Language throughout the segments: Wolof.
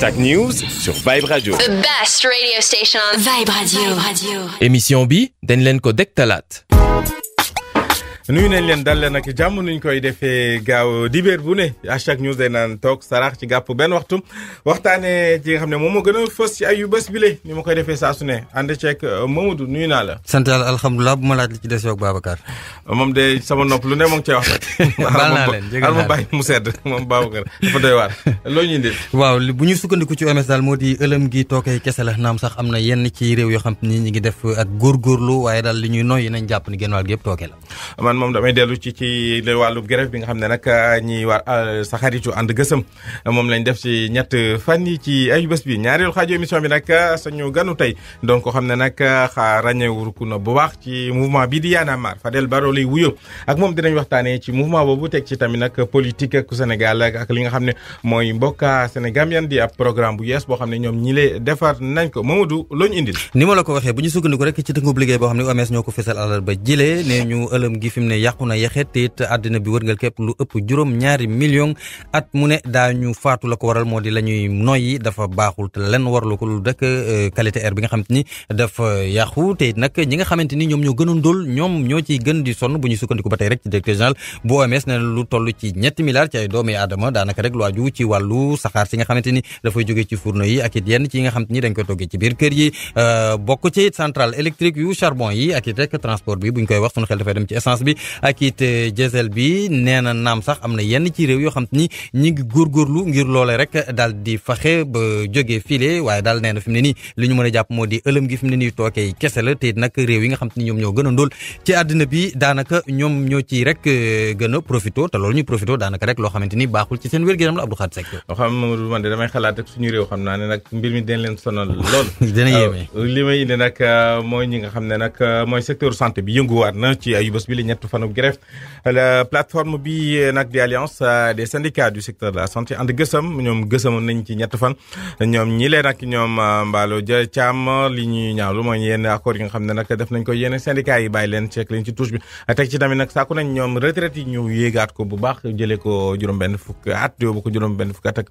#news sur Vibe Radio. The best radio station on Vibe Radio. émission bi dañ leen ko dégtalaat. nuyu nañ leen dal leen ak jàmm nuñ koy defee gaaw dibéer bu ne #news day naan toog sarax ci gàpp benn waxtu waxtaanee ci nga xam ne moom moo gën a fës ci ayu bés bile ni ma koy defee saa su ne ànd ceeg Mamadou nuyu naa la. sant yàlla alhamdulilah bu ma laaj li ci des yow Babacar. moom de sama nopp lu ne moo ngi cee wax rek. baal naa leen jégal ma bàyyi mu sedd moom Babacar dafa doy waar loo ñuy indil. waaw bu ñu sukkandiku ci OMS daal moo di ëlëm gi tookay kese la naam sax am na yenn ci réew yoo xam ni ñi ngi def ak góorgóorlu waaye daal li ñuy noyyi nañ jàpp ni genn wàll gi yëpp tooke la. moom damay dellu ci wàllu grève bi nga xam ne nag ñi war sa xaritu ànd gësëm moom lañ def ci ñett fan yi ci ayu bés bi ñaareelu xaaju émission bi nag sañu ganu tey donc ko xam ne nag ràññeeku na bu baax ci mouvement bi di Y'en a marre Fadel Barro lay wuyoo ak moom dinañ waxtaanee ci mouvement boobu teg ci tamit nag politique ak Sénégal ak li nga xam ne mooy mbokka Sénégambien di ab programme bu yees boo xam ne ñoom ñi lee defar nañ ko Mamadou loo ñu indil. ni ma la ko waxee bu ñu sukkandiku rek ci tënkub liggéey boo xam ne OMS ñoo ko fësal alal ba jëlee ne ñu ëlëm gi fi mu ne yàqu na yaxet te it àddina bi wërngal képp lu ëpp juróom-ñaari million at mu ne daañu faatu la ko waral moo di la ñuy noyyi dafa baaxul te lenn warlu ko lu dëkk qualité air bi nga xamante ni dafa yàqu te it nag ñi nga xamante ni ñoom ñoo gën a ndóol ñoom ñoo ciy gën di sonn bu ñu sukkandiku ba tey rek ci directeur général bu OMS ne lu toll ci ñetti milliards ci ay doomi aadama daanaka rek lu aju ci wàllu saxaar si nga xamante ni dafay jógee ci fourneau yi ak it yenn ci yi nga xamante ni dañ koy toggee ci biir kër yi bokk ci centrale électrique yu charbon yi ak it rek transport bi buñ koy wax sunu xel dafay dem ci essence bi ak it diesel bi nee na naam sax am na yenn ci réew yoo xam te ni ñi ngi góorgóorlu ngir loole rek daal di faxe ba jógee file waaye daal nee na fi mu ne nii li ñu mën a jàpp moo di ëlëm gi fi mu ne nii tookee kese la te nag réew yi nga xam te ni ñoom ñoo gën a ndóol ci àddina bi daanaka ñoom ñoo ci rek gën a profito te loolu ñu profito daanaka rek loo xamante ni baaxul ci seen wér-gu-yaram la Abdou Khadre Seck. xam Mamadou man de damay xalaat rek suñu réew xam naa ne nag mbir mi dañ leen sonal lool. dina yéeme li may indi nag mooy ñi nga xam ne nag mooy secteur santé bi yënguwaat na ci ayu bés bi la ñett fanu grève la plateforme bi nag di alliance des syndicats du secteur de la santé ànd gësam ñoom gësamoon nañ ci ñett fan ñoom ñi leen nag ñoom Mballo Dia Thiam li ñuy ñaawlu mooy yenn accord yi nga xam ne nag def nañ ko yenn syndicats yi bàyyi leen ceek leen ci touche bi teg ci tamit nag sàkku nañ ñoom retraite yi ñu yéegaat ko bu baax jëlee ko juróom-benn fukk at yóbbu ko juróom-benn fukk at ak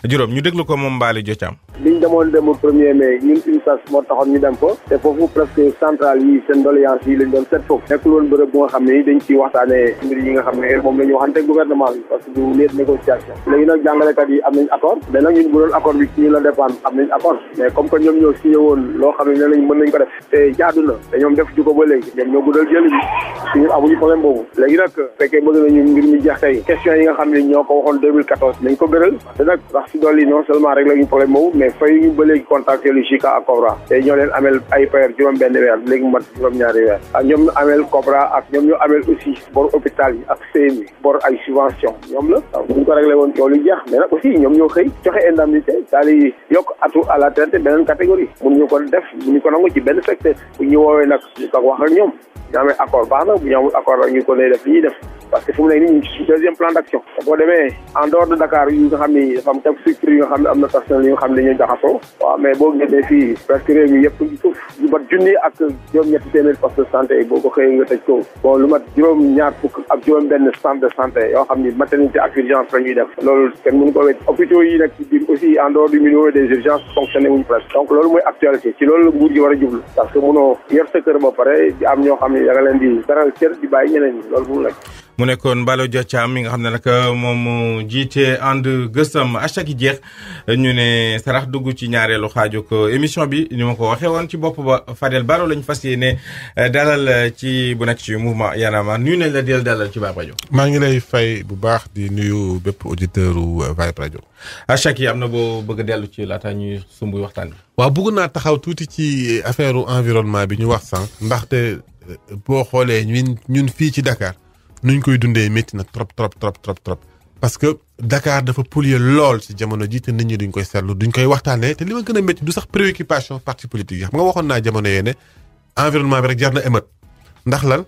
juróom ñu déglu ko moom Mballo Dia Thiam. liñ demoon dem 1er mai ñun UNSAS moo taxoon ñu dem ko te foofu presque centrale yi seen doléance yi lañ doon seet foofu nekkul woon bërëb bu nga xam ne dañ ciy waxtaanee mbir yi nga xam ne moom la ñu waxante gouvernement bi parce que du leet négociation léegi nag jàngalekat yi am nañ accord mais nag ñun bu doon accord bi ci ñu la dépendre am nañ accord mais comme que ñoom ñoo signé woon loo xam ne ne lañ mën nañ ko def te jaadu na te ñoom def ju ko ba léegi ñoom ñoo guddal jël bi suñu amuñu problème boobu léegi nag fekkee bëgg nañu mbir mi jeex tey question yi nga xam ne ñoo ko waxoon 2014 nañ ko gëral te nag wax si dolli non seulement rek la ñu problème boobu mais fay ñu ba léegi contacté lu JICA ak Cobra te ñoo leen amel ay payer juróom-benn weer léegi mat juróom-ñaari weer ak ñoom ñu amel Cobra ak ñoom ñu amel aussi bor hôpital yi ak CMU bor ay subvention ñoom la waaw bu ñu ko réglé woon coow lu jeex mais nag aussi ñoom ñoo xëy joxe indemnité c'est-à-dire yokk atu à la traité beneen catégorie mënuñu ko def mënuñu ko nangu ci benn secteur bu ñu woowee nag ñu ko wax ak ñoom ñu amee accord baax na bu ñu amul accord rek ñu ko lay def li ñuy def parce que fu mu nekk nii ñu ngi ci deuxième plan d'action boo demee en dehors de Dakar yu nga xam ni dafa am quelques structures yu nga xam ne am na personnel yu nga xam ne dañuy jaxasoo waaw mais boo génnee fii presque réew mi yëpp ngi suuf lu mat junni ak juróom-ñetti téeméer poste de santé boo ko xëyee nga tëj ko bon lu mat juróom-ñaar fukk ak juróom-benn centre de santé yoo xam ni maternité ak urgence la ñuy def loolu kenn mënu ko wet hôpitaux yi nag ci biir aussi en dehors du milieu des urgences fonctionné wuñu presque donc loolu mooy actualité ci loolu la nguur gi war a jublu parce que mënoo yor sa kër ba pare di am ñoo xam ne da nga leen di daral cër di bàyyi ñeneen ñi loolu fu mu nekk mu nekkoon Mballo Dia Thiam mi nga xam ne nag moom jiite ànd gësam achak yi jeex ñu ne sarax dugg ci ñaareelu xaaju ko émission bi ni ma ko waxee woon ci bopp ba Fadel Barro lañ fas yéene dalal ci bu nekk ci mouvement Y'en a marre nuyu nañ la del dalal ci Vibe Radio. maa ngi lay fay bu baax di nuyu bépp auditeur u Vibe Radio. achak yi am na boo bëgg a dellu ci laata ñuy sumb waxtaan bi. waaw bëgg naa taxaw tuuti ci affaire environnement bi ñu wax sànq ndaxte boo xoolee ñun fii ci Dakar. nuñ koy dundee métti na trop parce que Dakar dafa polluer lool ci jamono ji te nit ñi duñ koy seetlu duñ koy waxtaanee te li ma gën a métti du sax préoccupation parti politique yi xam nga waxoon naa jamono yee ne environnement bi rek jar na émeute ndax lan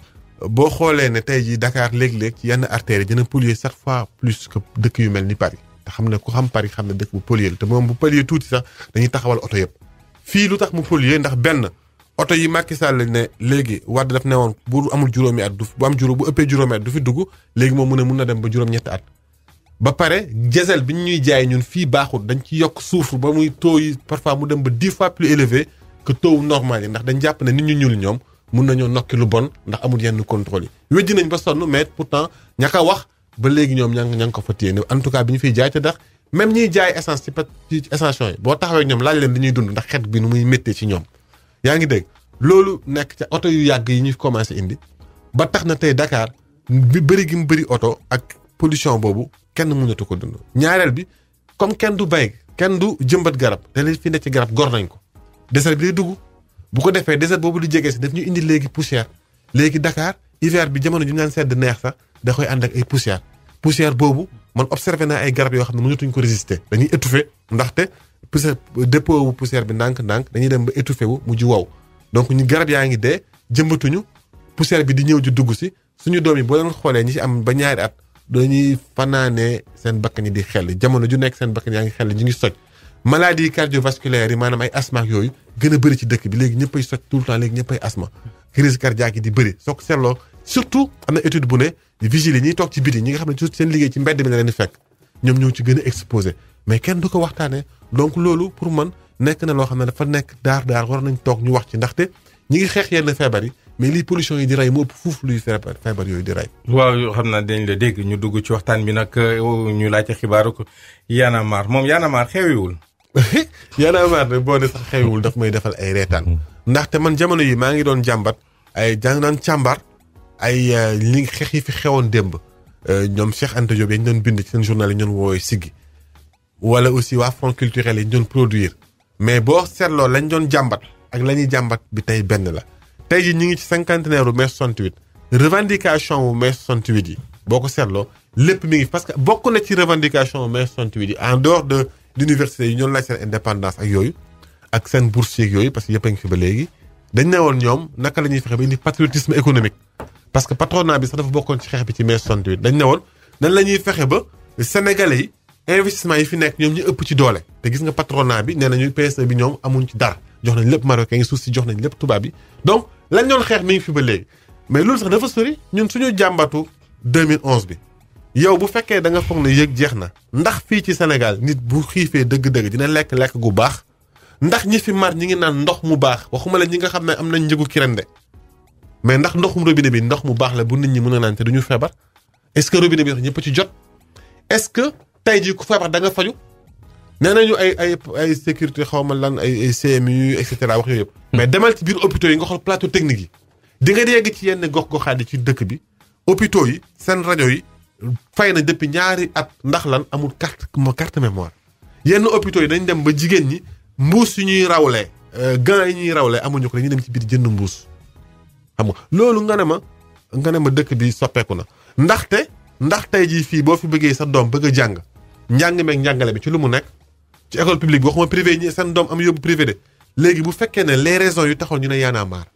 boo xoolee ne tey jii Dakar léeg-léeg ci yenn artères yi dina polluer 7 fois plus que dëkk yu mel ni Paris te xam ne ku xam Paris xam ne dëkk bu polluer te moom bu polluer tuuti sax dañuy taxawal oto yëpp fii lu tax mu polluer ndax benn oto yi Macky Sall ne léegi Wade daf ne woon bu amul juróomi at du bu am juróom bu ëppee juróomi at du fi dugg léegi moom mu ne mun na dem ba juróom-ñetti at ba pare diesel bi ñuy jaay ñun fii baaxul dañ ci yokk soufre ba muy taux yi parfois mu dem ba 10 fois plus élevé que taux normal yi ndax dañ jàpp ne nit ñu ñuul ñoom mun nañoo nokki lu bon ndax amul yenn contrôle yi wéjji nañ ba sonn mais pourtant ña ko wax ba léegi ñoom ña ngi ko fa téye en tout cas bi ñu fiy jaay te ndax même ñiy jaay essence ci station yi boo taxawee ñoom laaj leen dañuy dund ndax xet bi nu muy méttee ci ñoom yaa ngi dégg loolu nekk ca oto yu yàgg yi ñu commencé indi ba tax na tey Dakar bi bëri gi mu bëri oto ak pollution boobu kenn mënatu ko dund ñaareel bi comme kenn du bay kenn du jëmbat garab te li fi nekk ci garab gor nañ ko désert bi day dugg bu ko defee désert boobu di jege si daf ñu indi léegi poussière léegi Dakar hiver bi jamono ju ñu naan sedd neex sax da koy ànd ak ay poussière boobu man observé naa ay garab yoo xam ne mënatuñ ko résister dañuy étouffé ndaxte poussière dépôt wu poussière bi ndànk-ndànk dañuy dem ba étouffé wu mujj wow donc ñu garab yaa ngi dee jëmbatuñu poussière bi di ñëw di dugg si suñu doom yi boo leen xoolee ñi ci am ba ñaari at dañuy fanaanee seen bakkan yi di xel jamono ju nekk seen bakkan yaa ngi xel ñu ngi soj maladie cardiovasculaire yi maanaam ay asthme ak yooyu gën a bëri ci dëkk bi léegi ñëppay soj tout le temps léegi ñëppay asthme crise cardiaque yi di bëri soo ko seetloo surtout am na étude bu ne vigile yi ñuy toog ci biti ñi nga xam ne surtout seen liggéey ci mbedd bi la leen di fekk ñoom ñoo ci gën a exposé mais kenn du ko waxtaanee donc loolu pour man nekk na loo xam ne dafa nekk daar war nañ toog ñu wax ci ndaxte ñi ngi xeex yenn feebar yi mais lii pollution yi di rey moo ëpp fuuf luy feebar yooyu di rey. waaw xam naa dañ la dégg ñu dugg ci waxtaan bi nag ñu laajte xibaaru ko Y'en a marre moom Y'en a marre xewiwul. Y'en a marre boo ne sax xewiwul daf may defal ay reetaan. ndaxte man jamono yi maa ngi doon jàmbat ay jàng naan càmbar ay li xeex yi fi xewoon démb ñoom Cheikh Anta Diop yi ñu doon bind ci seen journal yi ñu doon woowee Siggi wala aussi waa front culturel yi ñu doon produire mais boo seetloo lañ doon jàmbat ak la ñuy jàmbat bi tey benn la. tey jii ñu ngi ci cinquantenaire u mai 68 revendication wu mai 68 yi boo ko seetloo lépp mi ngi parce que bokk na ci revendication wu mai 68 yi en dehors de l'université yi ñoon laaj seen indépendance ak yooyu ak seen bourse yeeg yooyu parce que yëpp a ngi fi ba léegi dañ ne woon ñoom naka la ñuy fexe ba indi patriotisme économique parce que patronat bi sax dafa bokkoon ci xeex bi ci mai 68 dañ ne woon nan la ñuy fexe ba sénégalais yi investissement yi fi nekk ñoom ñu ëpp ci doole te gis nga patronat bi nee nañu PSE bi ñoom amuñ ci dara jox nañ lépp marocain yi suuf si jox nañ lépp tubaab bi donc lañ doon xeex mi ngi fi ba léegi mais loolu sax dafa sori ñun suñu jàmbatu 2011 bi yow bu fekkee da nga foog ne yëg jeex na ndax fii ci Sénégal nit bu xiifee dëgg-dëgg dina lekk gu baax ndax ñi fi mar ñi ngi naan ndox mu baax waxuma la ñi nga xam ne am nañ njëgu kirande mais ndax ndoxum robinet bi ndox mu baax la bu nit ñi mën a naan te duñu feebar est-ce que robinet bi sax ñëpp ci jot est-ce que tey jii ku feebar da nga faju nee nañu ay sécurité xaw ma lan ay CMU et cetera wax yooyu yëpp. mais demal ci biir hôpitaux yi nga xool plateau technique yi. di nga yegg ci yenn gox-goxaat yi ci dëkk bi hôpitaux yi seen rajo yi fay na depuis ñaari at ndax lan amul carte mémoire. yenn hôpitaux yi dañ dem ba jigéen ñi mbuus yu ñuy rawlee gants yi ñuy rawlee amuñu ko dañuy dem ci biir jënd mbuus. xam nga loolu nga ne ma dëkk bi soppeeku na ndax tey jii fii boo fi bëggee sa doom bëgg a jàng njàng meeg njàngale bi ci lu mu nekk. ci école publique bi waxuma privé ñi seen doom am yóbbu privé de léegi bu fekkee ne les raisons yu taxoon ñu ne Y'en a marre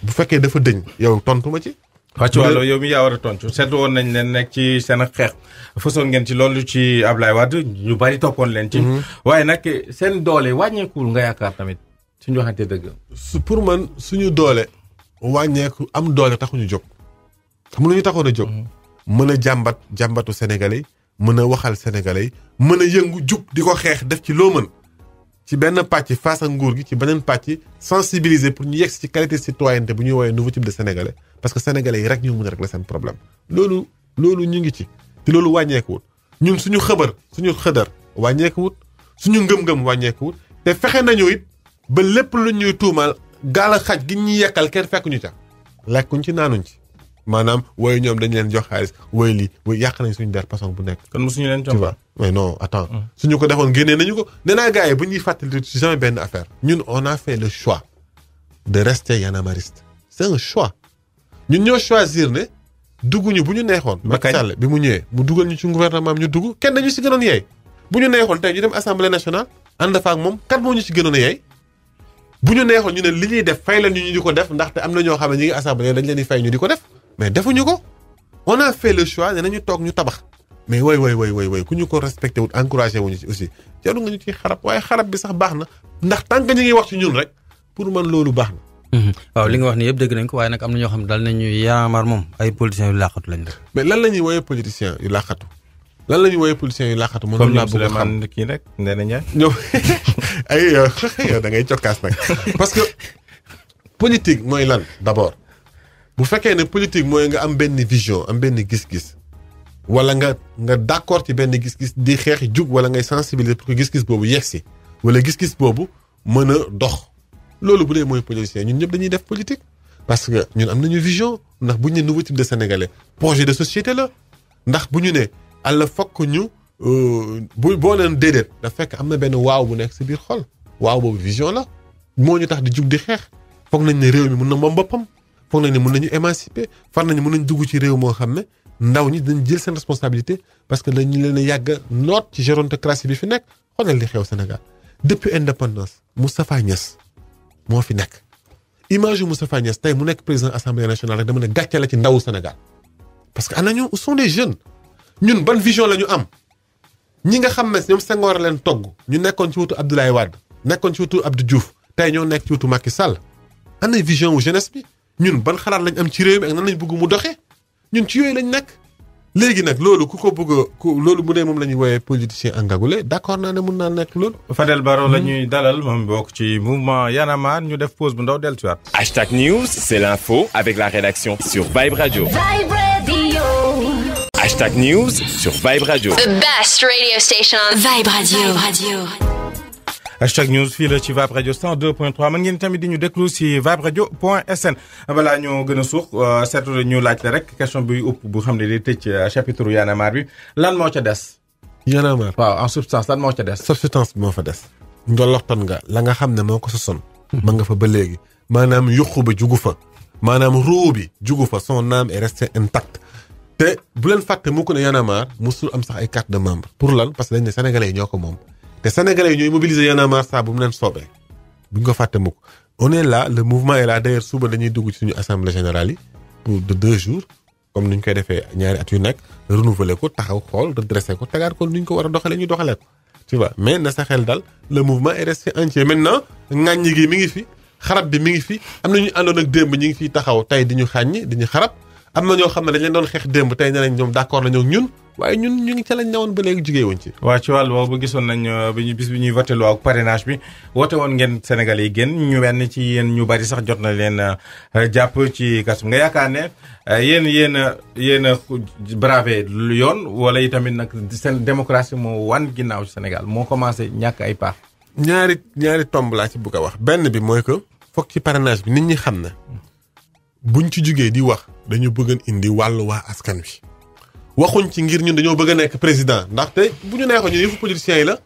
bu fekkee dafa dëñ yow tontu ma ci. waa ci wàllu yow mi yaa war a tontu seetlu woon nañ leen nekk ci seen xeex fasoon ngeen ci loolu ci Ablaye Wade ñu bari toppoon leen ci. waaye nag seen doole wàññeekul nga yaakaar tamit suñu waxante dëgg. pour man suñu doole wàññeeku am doole taxuñu jóg xam lu ñu taxoon a jóg. mën a jàmbatu sénégalais mën a waxal sénégalais yi mën a yëngu jug di ko xeex def ci loo mën ci benn pàcc face ak nguur gi ci beneen pàcc sensibiliser pour ñu yegg ci qualité citoyenneté bu ñuy woowee nouveau type de sénégalais parce que sénégalais yi rek ñoo mën a régler seen problème loolu ñu ngi ci te loolu wàññeekuwut ñun suñu xëdar wàññeekuwut suñu ngëm-ngëm wàññeekuwut te fexe nañu it ba lépp lu ñuy tuumaal gaal a xaj gi ñuy yekkal kenn fekkuñu ca lekkuñ ci naanuñ ci maanaam woy ñoom dañu leen jox xaalis woy lii woy yàq nañ suñu der façon bu nekk. kon mosuñu leen jox mais non attends suñu ko defoon génnee nañu ko nee naa gars yi bu ñuy fàttali ci jamais benn affaire ñun on a fait le choix de rester y'en-a-marriste c'est un choix ñun ñoo choisir ne dugguñu bu ñu neexoon. Macky Sall bi mu ñëwee mu dugal ñu ci gouvernement am ñu dugg kenn dañu si gënoon yeey bu ñu neexoon tey ñu dem assemblée nationale ànd fa ak moom kat moo ñu si gënoon a yeey bu ñu neexoon ñu ne li ñuy def fay leen ñu di ko def ndaxte am na ñoo xam ne ñi ngi assemblée dañ leen di fay ñu di ko def mais defuñu ko on a fait le choix ne nañu toog ñu tabax mais way ku ñu ko respecté wut encouragé wuñu ci aussi jarul nga ñu ciy xarab waaye xarab bi sax baax na ndax tant que ñu ngi wax ci ñun rek pour man loolu baax na. waaw li nga wax ni yëpp dégg nañ ko waaye nag am na ñoo xam ne daal nañu Y'en a marre moom ay politiciens yu làqatu lañ def. mais lan la ñuy woowee politiciens yu làqatu lan la ñuy woowee politiciens yu laaxatu mënoon laa bëgg a xam comme kii rek Ndéné Ndiaye. ñoom ay yow da ngay cokkaas nag parce que politique mooy lan d'abord bu fekkee ne politique mooy nga am benn vision am benn gis-gis wala nga d'accord ci benn gis-gis di xeex jug wala ngay sensibiliser pour que gis-gis boobu yegsi wala gis-gis boobu mën a dox loolu bu dee mooy politicien ñun ñëpp dañuy def politique parce que ñun am nañu vision ndax bu ñu ne nouveau type de sénégalais projet de société la ndax bu ñu ne àlla fokk ñu boo leen déedéet da fekk am na benn waaw bu nekk si biir xol waaw boobu vision la moo ñu tax di jug di xeex foog nañ ne réew mi mun na moom boppam foog nañ ne mun nañu émanciper far nañu mun nañ dugg ci réew moo xam ne ndaw ñi dañ jël seen responsabilité parce que dañu leen a yàgg noot ci gérontocratie bi fi nekk xoolal li xew Sénégal depuis indépendance Moustapha Niasse moo fi nekk image yu Moustapha Niasse tey mu nekk président assemblée nationale rek dama ne gàcce la ci ndawu Sénégal parce que ana ñu sont des jeunes ñun ban vision la ñu am ñi nga xam ne ñoom Senghor leen togg ñu nekkoon ci wutu Abdoulaye Wade nekkoon ci wutu Abdou Diouf tey ñoo nekk ci wutu Macky Sall ana vision wu jeunesse bi ñun ban xalaat lañ am ci réew mi ak nan lañ bëgg mu doxee ñun ci yooyu lañ nekk léegi nag loolu ku ko bëgg a loolu bu dee moom la ñuy woowee politicien engagoulé d'accord naa ne mun naa nekk loolu. Fadel Barro la ñuy dalal moom bokk ci mouvement Y en a marre ñu def pause bu ndaw dellusiwaat. Hashtag News, c'est l'info avec la rédaction sur Vibe Radio. Vibe Radio. Hashtag News sur Vibe Radio. The best radio station on Vibe Radio. Hashtag News fii la ci Vibe Radio 102.3 mën ngeen tamit di ñu déglu si viberadio.sn balaa ñoo gën a suux seetlu ñu laaj la rek question bi upp bu xam ne day tëj chapitre Y en a marre bi lan moo ca des. Y en a marre waaw en substance lan moo ca des. substance bi moo fa des. njolloxtan nga la nga xam ne moo ko sosoon. ma nga fa ba léegi. maanaam yuqu ba jugu fa. maanaam ruu bi jugu fa son âme est restée intacte. te bu leen fàtte mu ko ne Y en a marre musul am sax ay carte de membre. pour lan parce que dañ ne sénégalais yi ñoo ko moom. te sénégalais yi ñooy mobiliser Y en a marre saa bu mu leen soobee. bu ñu ko fàtte mukk on est là le mouvement est là d'ailleurs suba dañuy dugg ci suñu assemblée générale yi pour de 2 jours comme ni ñu koy defee ñaari at yu nekk renouveler ko taxaw xool redresser ko tegaat ko ni ñu ko war a doxalee ñu doxalee ko. tu vois mais na sa xel dal le mouvement est resté entier maintenant ŋàññi gi mi ngi fi xarab bi mi ngi fi am na ñu àndoon ak démb ñi ngi fiy taxaw tey di ñu xàññi di ñu xarab am na ñoo xam ne dañ leen doon xeex démb tey ne nañ ñoom d'accord nañoo ak ñun waaye ñun ñu ngi ca lañ newoon ba léegi jugee wuñ ci. waaw ci wàll boobu gisoon nañ bis bi ñuy voté loi ak parrainage bi woote woon ngeen Sénégal yi génn ñu wenn ci yéen ñu bari sax jot na leen jàpp ci kasum nga yaakaar ne yéen a bravé yoon wala itamit nag seen démocratie moo wan ginnaaw ci Sénégal moo commencé ñàkk ay paax. ñaari tomb laa ci bëgg a wax benn bi mooy que foog ci parrainage bi nit ñi xam ne buñ ci jugee di wax dañu bëgg indi wàllu waa askan wi. waxuñ ci ngir ñun dañoo bëgg a nekk président ndaxte bu ñu neexoon ñu yëfu politiciens yi la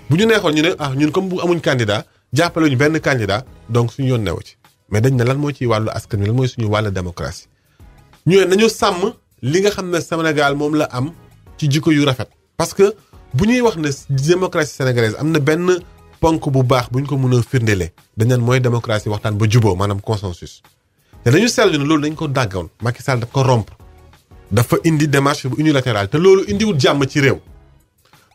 bu ñu neexoon ñu ne ñun comme bu amuñ candidat jàppale ñu benn candidat donc suñu yoon newu ci mais dañ ne lan moo ciy wàllu askan wi lan mooy suñu wàllu démocratie ñu ne nañu sàmm li nga xam ne Sénégal moom la am ci jikko yu rafet. parce que bu ñuy wax ne démocratie sénégalaise am na benn ponk bu baax bu ñu ko mën a firndelee dañ naan mooy démocratie waxtaan ba juboo maanaam consensus te dañu seetlu ne loolu dañ ko dàggoon Macky Sall daf ko rompre. dafa indi démarche bu unilatérale te loolu indiwul jàmm ci réew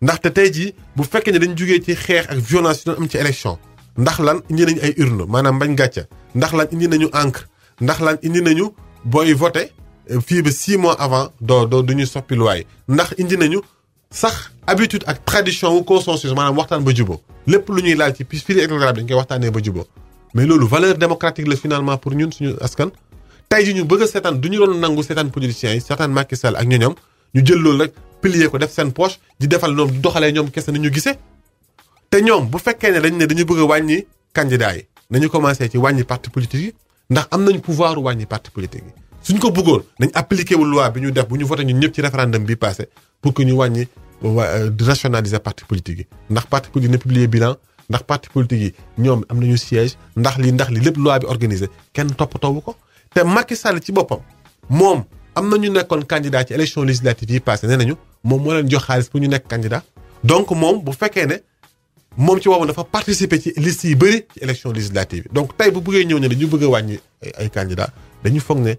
ndaxte tey jii bu fekkee ne dañ jugee ci xeex ak violence yu doon am ci élection ndax lan indi nañu ay urne maanaam bañ gàcce ndax lan indi nañu encre ndax lan indi nañu booy voté fii ba 6 mois avant doo duñu soppi loi ndax indi nañu sax habitude ak tradition wu consensus maanaam waxtaan ba juboo lépp lu ñuy laal ci fichier électoral dañ koy waxtaanee ba juboo mais loolu valeur démocratique la finalement pour ñun suñu askan. tey ji ñu bëgg a seetaan du ñu doon nangu seetaan politiciens yi seetaan Macky Sall ak ñoom ñu jël loolu rek plier ko def seen poche di defal ñoom di doxalee ñoom kese ni ñu gisee te ñoom bu fekkee ne dañ ne dañu bëgg a wàññi candidats yi nañu commencé ci wàññi parti politique yi ndax am nañ pouvoir wàññi parti politique yi suñ ko bëggoon nañ appliqué wu loi bi ñu def bu ñu voté ñun ñëpp ci référendum bi passé pour que ñu wàññi rationaliser parti politique yi ndax parti politique ne publier bilan ndax parti politique yi ñoom am nañu siège ndax li lépp loi bi organisé kenn toppatoowu ko te Macky Sall ci boppam moom am na ñu nekkoon candidat ci élection législative yi passé nee nañu moom moo leen jox xaalis pour ñu nekk candidat donc moom bu fekkee ne moom ci boppam dafa participer ci liste yi bëri ci élection législative yi donc tey bu bëggee ñëw ne dañu bëgg a wàññi ay candidat dañu foog ne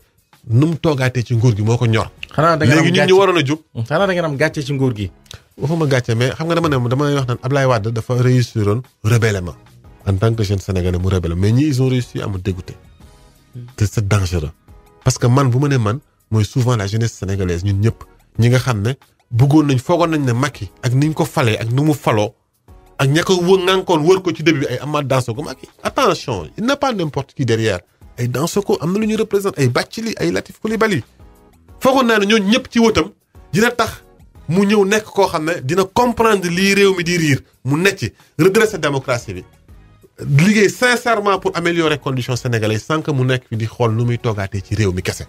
nu mu toogaatee ci nguur gi moo ko ñor. xanaa da ngeen am léegi ñun ñu waroon a jub. xanaa da ngeen am gàcce ci nguur gi. waxuma gàcce mais xam nga damay wax naan Ablaye Wade dafa réussiroon rebellement en tant que jeune sénégalais mu rebelle mais ñi ils ont réussi à me dégoûter. te c'est dangereux parce que man bu ma ne man mooy souvent la jeunesse sénégalaise ñun ñëpp ñi nga xam ne bëggoon nañ foogoon nañ ne Macky ak niñ ko falee ak nu mu faloo ak ña ko ngànkoon wër ko ci début bi ay Amath Dansokho Macky attention il n'a pas n'importe qui derrière ay Dansokho am na lu ñuy représente ay Bathily ay Latif Coulibaly foogoon naa ne ñooñu ñëpp ci wëtam dina tax mu ñëw nekk koo xam ne dina comprendre lii réew mi di riir mu nekk ci redresser démocratie bi liggéey sincèrement pour améliorer conditions sénégalais sans que mu nekk fi di xool nu muy toogaatee ci réew mi kese.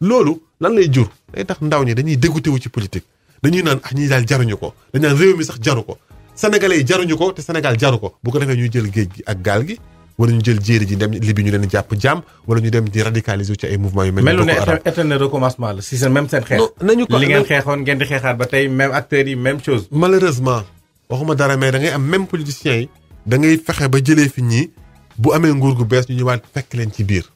loolu lan lay jur day tax ndaw ñi dañuy dégoûté wu ci politique dañuy naan ñii daal jaruñu ko dañ naan réew mi sax jaru ko sénégalais yi jaruñu ko te Sénégal jaru ko bu ko defee ñuy jël géej gi ak gaal gi wala ñu jël jéeri ji dem Libye ñu leen jàpp jàmm wala ñu dem di radicaliser wu ci ay mouvements yu mel ni Boko Haram. éternel recommencement la si seen même seen xeex. nañu ko li ngeen xeexoon ngeen di xeexaat ba tey même acteurs yi même chose. malheureusement waxuma dara mais da ngay am même politiciens yi da ngay fexe ba jëlee fi ñii bu amee nguur gu bees ñu ñëwaat fekk leen ci biir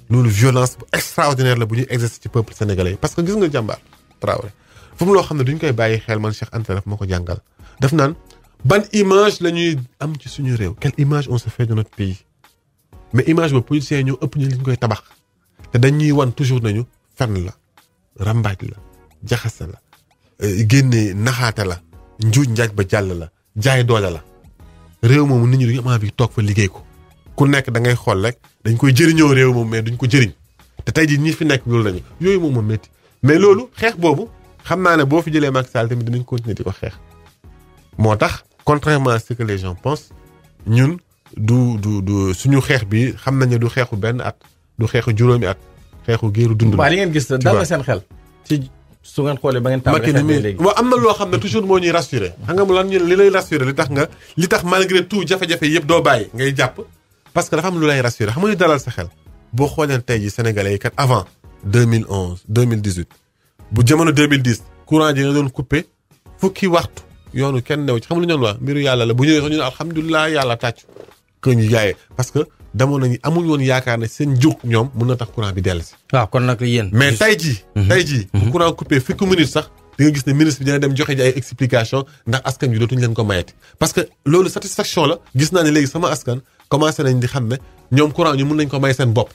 loolu violence bu extraordinaire la bu ñuy exercer ci peuple sénégalais parce que gis nga jàmbaar Traoré fu mu loo xam ne duñ koy bàyyi xel man Cheikh Anta daf ma ko jàngal daf naan ban image la ñuy am ci suñu réew quelle image on se fait de notre pays mais image ba politiciens yi ñoo ëpp ñu liñ koy tabax te dañuy wan toujours nañu fenn la rambaaj la jaxase la génne naxaate la njuuj njaaj ba jàll la jaay doole la réew moomu nit ñi duñu am envie toog fa liggéey ko ku nekk da ngay xool rek dañ koy jëriñoo réew moom mais duñ ko jëriñ te tey jii ñi fi nekk loolu lañu yooyu moom moo métti mais loolu xeex boobu xam naa ne boo fi jëlee Macky Sall tamit dinañ continuer di ko xeex moo tax contrairement à ce que les gens pensent ñun du suñu xeex bi xam nañu du xeexu benn at du xeexu juróomi at xeexu géeru dund. waaw li ngeen gis dal na seen xel. ci su ngeen xoolee ba ngeen tàmbalee xeex bi léegi. waaw am na loo xam ne toujours moo ñuy rassuré. xam nga mu lan li lay rassuré li tax malgré tout jafe-jafe yëpp doo bàyyi ngay jàpp. parce que dafa am lu lay rassuré xam nga ñu dalal sa xel boo xoolee tey ji sénégalais yi kat avant 2011 2018 bu jamono 2010 courant ji nga doon coupé fukki waxtu yoonu kenn new ci xam nga lu ñu doon wax mbiru yàlla la bu ñëwee sax ñu ne alhamdulilah yàlla tàcc que ñu jaayee parce que demoon nañu amuñ woon yaakaar ne seen jóg ñoom mun na tax courant bi dellu si. waaw kon nag yéen. mais tey jii. bu courant coupé fukki minutes sax di nga gis ne ministre bi dina dem joxe ji ay explication ndax askan bi dootuñu leen ko mayati. parce que loolu satisfaction la gis naa ne léegi sama askan commencé nañ di xam ne ñoom courant ñu mun nañ ko may seen bopp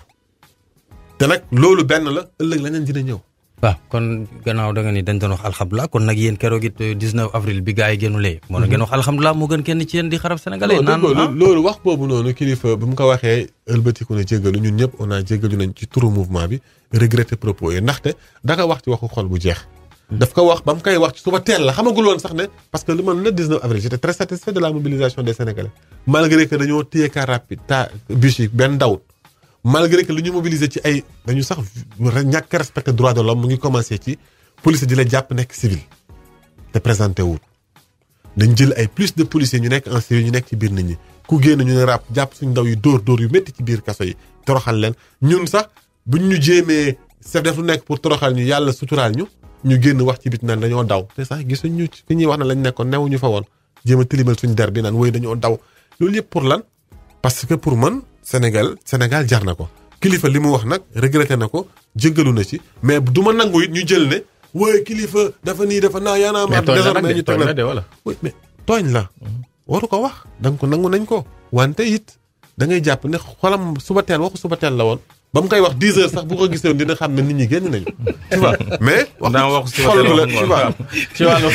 te nag loolu benn la ëllëg leneen dina ñëw. waaw kon gannaaw da nga ni dañ doon wax alhamdulilah kon nag yéen keroog it 19 avril bi gars yi génnulee. moo na ngeen wax alhamdulilah moo gën kenn ci yéen di xarab sénégalais. naan loolu wax boobu noonu kilifa bi mu ko waxee ëlbatiku na jéggalu ñun ñëpp on a jéggalu nañ ci turu mouvement bi regretté propos yi ndaxte da nga wax ci waxu xol bu jeex. daf ko wax ba mu koy wax ci suba teel la xamagul woon sax ne parce que lu man le 19 avril j'étais très satisfait de la mobilisation des sénégalais malgré que dañoo téye car rapide bus yi benn dawut malgré que lu ñu mobiliser ci ay dañu sax ñàkk respecté droit de l'homme mu ngi commencé ci police di la jàpp nekk civil te présenté wul dañ jël ay plus de policiers ñu nekk en civil ñu nekk ci biir nit ñi ku génn ñu ne ràpp jàpp suñu ndaw yu dóor yu métti ci biir kaso yi toroxal leen ñun sax buñ ñu jéemee chef def lu nekk pour toroxal ñu yàlla suturaal ñu génn wax ci bit naan dañoo daw te sax gisuñ ñu fi ñuy wax ne lañ nekkoon newuñu fa woon jéem a tilimal suñu der bi naan woy dañoo daw loolu yëpp pour lan parce que pour man Sénégal jar na ko kilifa li mu wax nag regretté na ko jéggalu na ci mais du ma nangu it ñu jël ne woy kilifa dafa nii dafa naa yaanaa ma désormais ñu teg la oui mais tooñ la waru ko wax danga ko nangu nañ ko wante it da ngay jàpp ne xolam suba teel waxu suba teel la woon ba mu koy wax 10 heures sax bu ko gisee dina xam ne nit ñi génn nañu tu vois mais wax xol la tu vois ci wàllu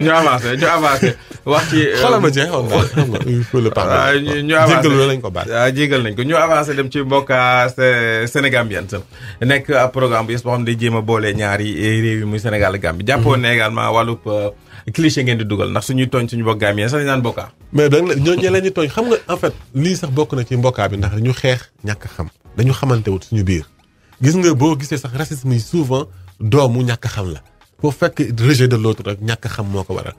ñu avancé wax ci xolama jeexoon na xam nga il faut le parler ñu avancé jégal lañ ko baal jégal nañ ko ñu avancé dem ci mbokka Sénégambien nekk ab programme bu yes boo xam ne day jéem a boole ñaari réew yi muy Sénégal ak Gambie jàppoon ne également wàllub cliché ngeen di dugal ndax suñuy tooñ suñu mbokk Gambien sax dañu naan mbokka mais da ñooñu leen ñu tooñ xam nga en fait lii sax bokk na ci mbokkaa bi ndax dañu xeex ñàkk xam dañu xamante wut suñu biir gis nga boo gisee sax racisme yi souvent doomu ñàkk xam la foo fekk rejet de l'autre rek ñàkk xam moo ko waral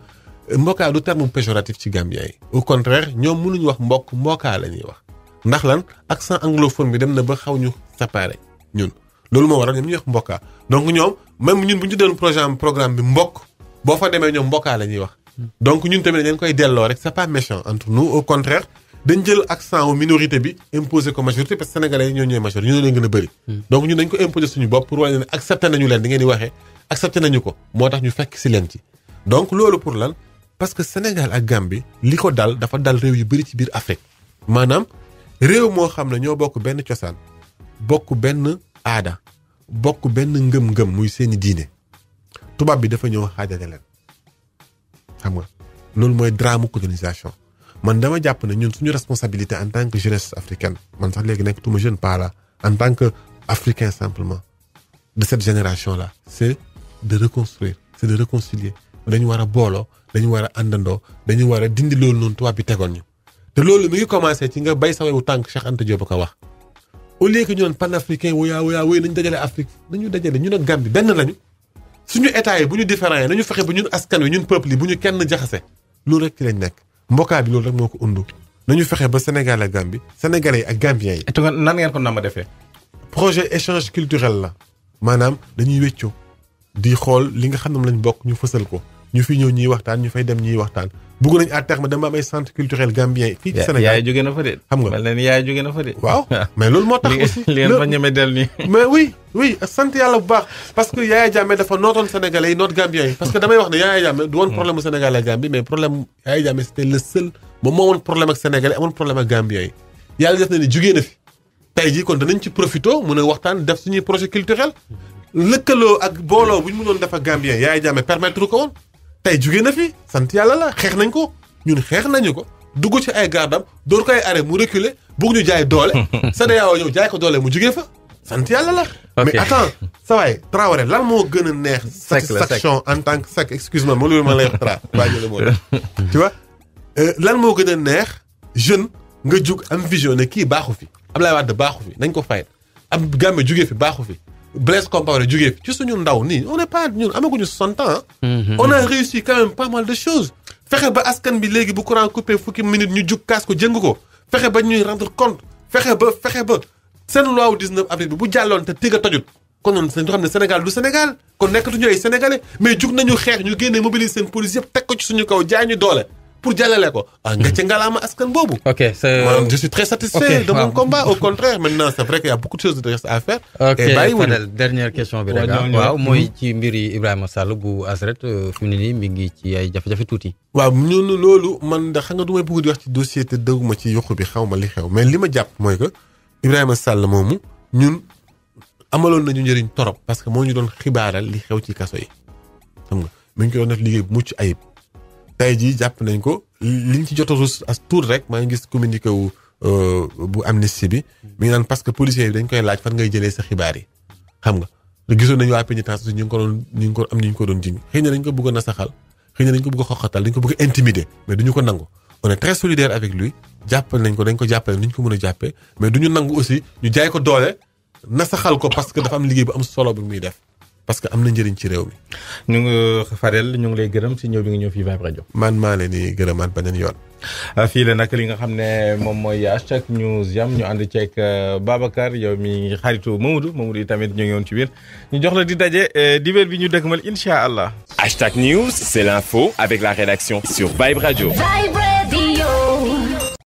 mbokkaa du terme péjoratif ci Gambien yi au contraire ñoom mënuñu wax mbokkaa la ñuy wax ndax lan accent anglophone bi dem na ba xaw ñu séparé ñun loolu moo waral ñoom ñuy wax mbokkaa donc ñoom même ñun bu ñu doon programme bi mbokk boo fa demee ñoom mbokkaa la ñuy wax donc ñun tamit dañ koy delloo rek c'est pas méchant entre nous au contraire dañ jël accent au minorité bi imposer ko majorité parce que sénégalais yi ñoo ñooy majorité ñoo leen gën a bëri donc ñun dañ ko imposer suñu bopp pour wane ne accepté nañu leen di ngeen di waxee accepté nañu ko moo tax ñu fekk si leen ci donc loolu pour lan parce que Sénégal ak Gambie li ko dal dafa dal réew yu bëri ci biir Afrique maanaam réew moo xam ne ñoo bokk benn cosaan bokk benn aada bokk benn ngëm-ngëm muy seeni diine tubaab bi dafa ñëw xaajale leen xam nga loolu mooy drame colonisation man dama jàpp ne ñun suñu responsabilité en tant que jeunesse africaine man sax léegi nekk tuma jeune pas là en tant que africain simplement de cette génération là c'est de reconstruire c'est de réconcilier dañu war a booloo dañu war a àndandoo dañu war a dindi loolu noonu tubaab bi tegoon ñu te loolu mi ngi commencé ci nga bay sa wewu tànk Cheikh Anta Diop ko wax au lieu que ñu doon panafricain woyaa wooy nañu dajale Afrique nañu dajale ñun ak Gambie benn lañu suñu état yi bu ñu différent yi nañu fexe ba ñun askan wi ñun peuple yi bu ñu kenn jaxase loolu rek ci lañ nekk mbokkaa bi loolu rek moo ko undu nañu fexe ba Sénégal ak Gambie Sénégalais yi ak Gambiens yi. et nan ngeen ko nama defee. projet échange culturel la maanaam dañuy wéccoo di xool li nga xam ne lañ bokk ñu fësal ko ñu fi ñëw ñuy waxtaan ñu fay dem ñuy waxtaan bugg nañ à terme dama am ay centre culturel gambien fii ci Sénégal yaay jóge na fa de. xam nga mel na ni yaay jóge na fa de. waaw mais loolu moo tax aussi li ngeen fa ñeme del nii. mais oui sant yàlla bu baax parce que Yaya Jammeh dafa nootoon Sénégalais yi noot Gambiens yi parce que damay wax ne Yaya Jammeh du woon problème mu Sénégal ak Gambie mais problème Yaya Jammeh c'était le seul moom moo amoon problème ak Sénégalais amoon problème ak Gambiens yi yàlla def na ni jugee na fi tey jii kon danañ ci profito mën a waxtaan def suñuy projet culturel lëkkaloo ak booloo bu ñu mënoon def ak Gambiens Yaya Jammeh permettre ko woon tey jugee na fi sant yàlla la xeex nañ ko ñun xeex nañu ko dugg ci ay gardam door ko ay arrêt mu reculer bugg ñu jaay doole CEDEAO ñëw jaay ko doole mu jugee fa sant yàlla la mais attends sa waay Traoré lan moo gën a neex satisfaction en tant que sec excuse-moi ma loolu ma lay wax tra baa jële moo tu vois lan moo gën a neex jeune nga jug am vision ne kii baaxu fi Abdoulaye Wade baaxu fi nañ ko fayet am Gambe jugee fi baaxu fi Blaise Compaoré jugee fi ci suñu ndaw nii on n'est pas ñun amaguñu 60 ans on a réussi quand même pas mal de choses fexe ba askan bi léegi bu courant coupé fukki minutes ñu jug kaas ko jëng ko fexe ba ñuy rendre compte fexe ba seen loi wu 19 avril bi bu jàlloon te tiga tojut kon noonu ñu xam ne Sénégal du Sénégal kon nekkatuñu ay sénégalais mais jug nañu xeex ñu génne mobiliser seen police yëpp teg ko ci suñu kaw jaay ñu doole pour jàllale ko nga ca ngalaama askan boobu. ok je suis très satisfait de mon combat au contraire maintenant c'est vrai qu'il y a beaucoup de choses à faire. ok Fadel dernière question bi rek waaw mooy ci mbir yi Ibrahima Sall bu Azret fi mu ne nii mi ngi ci ay jafe-jafe tuuti. waaw ñun loolu man da xam nga du may bëgg di wax ci dossier te dëgguma ci yokku bi xaw ma li xew mais li ma jàpp mooy que Ibrahima Sall moomu ñun amaloon nañu njëriñ torop parce que moo ñu doon xibaaral li xew ci kaso yi xam nga mi ngi ko doon def liggéey bu mucc ayib. tey jii jàpp nañ ko liñ ci jot a rus as tuut rek maa ngi gis communiqué wu bu Amnesty bi mi ngi naan parce que policiers yi dañ koy laaj fan ngay jëlee sa xibaar yi xam nga te gisoon nañu waa pénitence ñu ngi ko doon jiñ xëy na dañ ko bëgg a nasaxal xëy na dañ ko bëgg a xoqatal dañ ko bëgg a intimider mais duñu ko nangu on est très solidaire avec lui jàppal nañ ko dañ ko jàppale ni ñu ko mën a jàppee mais duñu nangu aussi ñu jaay ko doole nasaxal ko parce que dafa am liggéey bu am solo bi muy def parce que am na njëriñ ci réew mi. ñu ngi Fadel ñu ngi lay gërëm si ñëw bi nga ñëw fii Vibe Radio. man maa leen di gërëmaat beneen yoon. fii la nag li nga xam ne moom mooy hashtag News Jam ñu ànd ceeg Babacar yow mi xaritu Mamadou yi tamit ñu ngi woon ci biir ñu jox la di daje dibéer bi ñu dëkkmal incha allah. Hashtag News, c'est l'info avec la rédaction sur Vibe Radio. Vibe